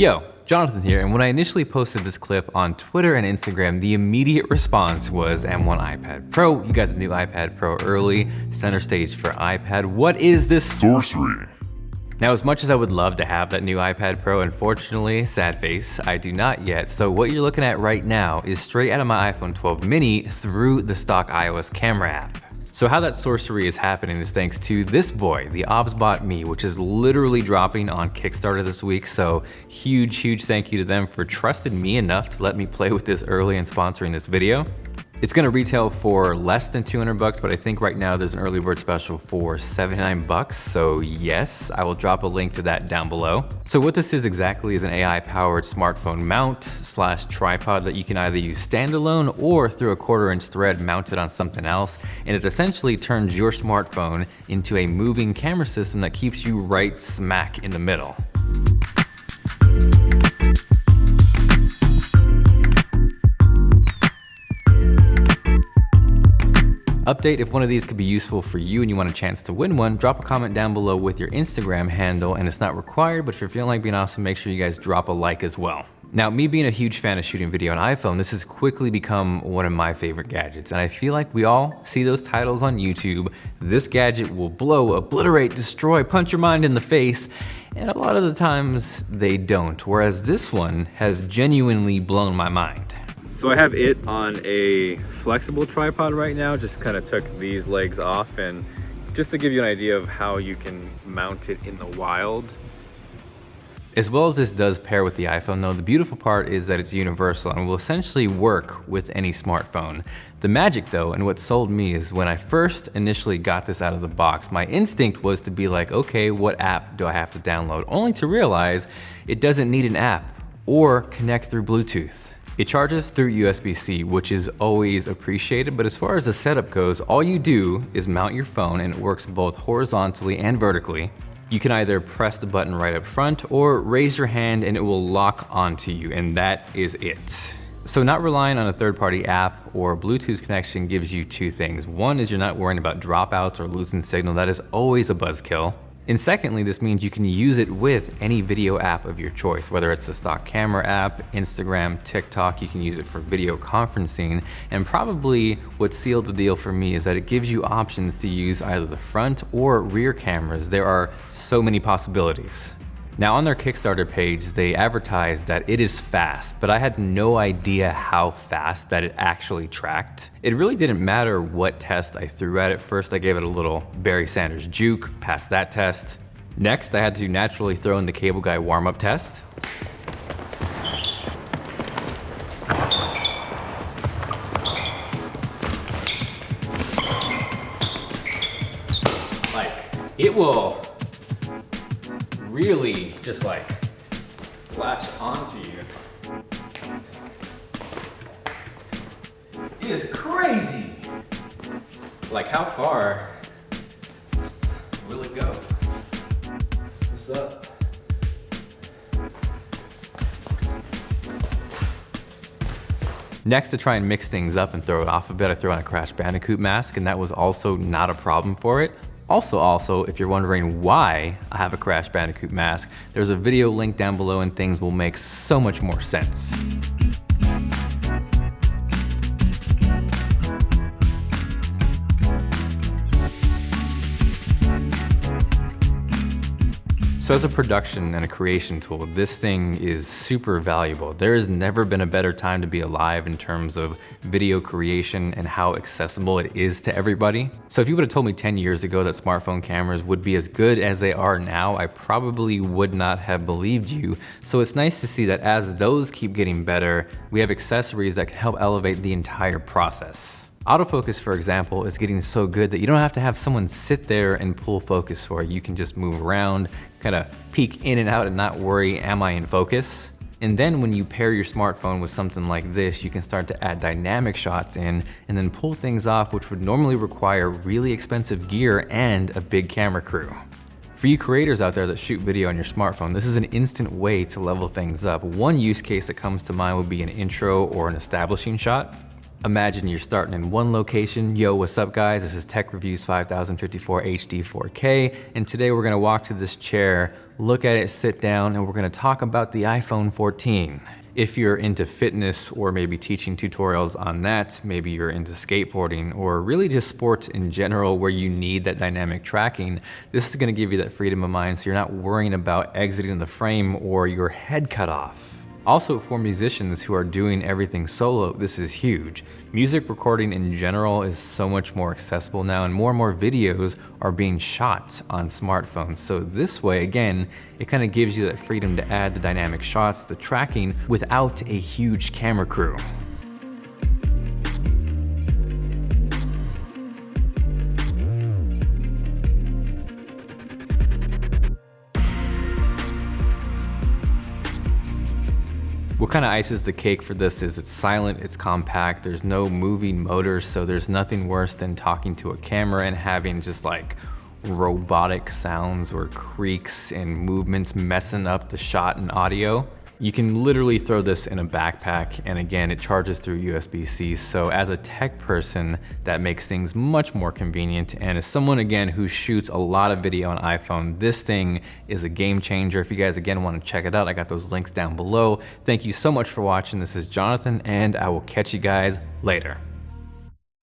Yo, Jonathan here, and when I initially posted this clip on Twitter and Instagram, the immediate response was M1 iPad Pro. You got the new iPad Pro early, center stage for iPad. What is this sorcery? Now, as much as I would love to have that new iPad Pro, unfortunately, sad face, I do not yet. So what you're looking at right now is straight out of my iPhone 12 mini through the stock iOS camera app. So how that sorcery is happening is thanks to this boy, the OBSBOT Me, which is literally dropping on Kickstarter this week. So huge thank you to them for trusting me enough to let me play with this early and sponsoring this video. It's gonna retail for less than 200 bucks, but I think right now there's an early bird special for 79 bucks. So yes, I will drop a link to that down below. So what this is exactly is an AI-powered smartphone mount / tripod that you can either use standalone or through a 1/4-inch thread mounted on something else. And it essentially turns your smartphone into a moving camera system that keeps you right smack in the middle. Update, if one of these could be useful for you and you want a chance to win one, drop a comment down below with your Instagram handle, and it's not required, but if you're feeling like being awesome, make sure you guys drop a like as well. Now, me being a huge fan of shooting video on iPhone, this has quickly become one of my favorite gadgets, and I feel like we all see those titles on YouTube. This gadget will blow, obliterate, destroy, punch your mind in the face, and a lot of the times they don't, whereas this one has genuinely blown my mind. So I have it on a flexible tripod right now, just kind of took these legs off, and just to give you an idea of how you can mount it in the wild. As well as this does pair with the iPhone though, the beautiful part is that it's universal and will essentially work with any smartphone. The magic though, and what sold me, is when I first initially got this out of the box, my instinct was to be like, okay, what app do I have to download? Only to realize it doesn't need an app or connect through Bluetooth. It charges through USB-C, which is always appreciated, but as far as the setup goes, all you do is mount your phone and it works both horizontally and vertically. You can either press the button right up front or raise your hand and it will lock onto you, and that is it. So not relying on a third-party app or Bluetooth connection gives you two things. One is you're not worrying about dropouts or losing signal. That is always a buzzkill. And secondly, this means you can use it with any video app of your choice, whether it's the stock camera app, Instagram, TikTok. You can use it for video conferencing. And probably what sealed the deal for me is that it gives you options to use either the front or rear cameras. There are so many possibilities. Now on their Kickstarter page, they advertised that it is fast, but I had no idea how fast that it actually tracked. It really didn't matter what test I threw at it. First, I gave it a little Barry Sanders juke, passed that test. Next, I had to naturally throw in the cable guy warm-up test. Like, it will really just like flash onto you. It is crazy. Like, how far will it go? What's up? Next, to try and mix things up and throw it off a bit, I threw on a Crash Bandicoot mask, and that was also not a problem for it. Also, if you're wondering why I have a Crash Bandicoot mask, there's a video link down below and things will make so much more sense. So as a production and a creation tool, this thing is super valuable. There has never been a better time to be alive in terms of video creation and how accessible it is to everybody. So if you would have told me 10 years ago that smartphone cameras would be as good as they are now, I probably would not have believed you. So it's nice to see that as those keep getting better, we have accessories that can help elevate the entire process. Autofocus, for example, is getting so good that you don't have to have someone sit there and pull focus for you. You can just move around, kind of peek in and out and not worry, am I in focus? And then when you pair your smartphone with something like this, you can start to add dynamic shots in and then pull things off, which would normally require really expensive gear and a big camera crew. For you creators out there that shoot video on your smartphone, this is an instant way to level things up. One use case that comes to mind would be an intro or an establishing shot. Imagine you're starting in one location. Yo, what's up guys? This is Tech Reviews 5054 HD 4K, and today we're gonna walk to this chair, look at it, sit down, and we're gonna talk about the iPhone 14. If you're into fitness or maybe teaching tutorials on that, maybe you're into skateboarding or really just sports in general where you need that dynamic tracking, this is gonna give you that freedom of mind so you're not worrying about exiting the frame or your head cut off. Also, for musicians who are doing everything solo, this is huge. Music recording in general is so much more accessible now, and more videos are being shot on smartphones. So this way, again, it kind of gives you that freedom to add the dynamic shots, the tracking, without a huge camera crew. What kind of ices the cake for this is it's silent, it's compact, there's no moving motors, so there's nothing worse than talking to a camera and having just like robotic sounds or creaks and movements messing up the shot and audio. You can literally throw this in a backpack, and again, it charges through USB-C. So as a tech person, that makes things much more convenient. And as someone, again, who shoots a lot of video on iPhone, this thing is a game changer. If you guys, again, want to check it out, I got those links down below. Thank you so much for watching. This is Jonathan, and I will catch you guys later.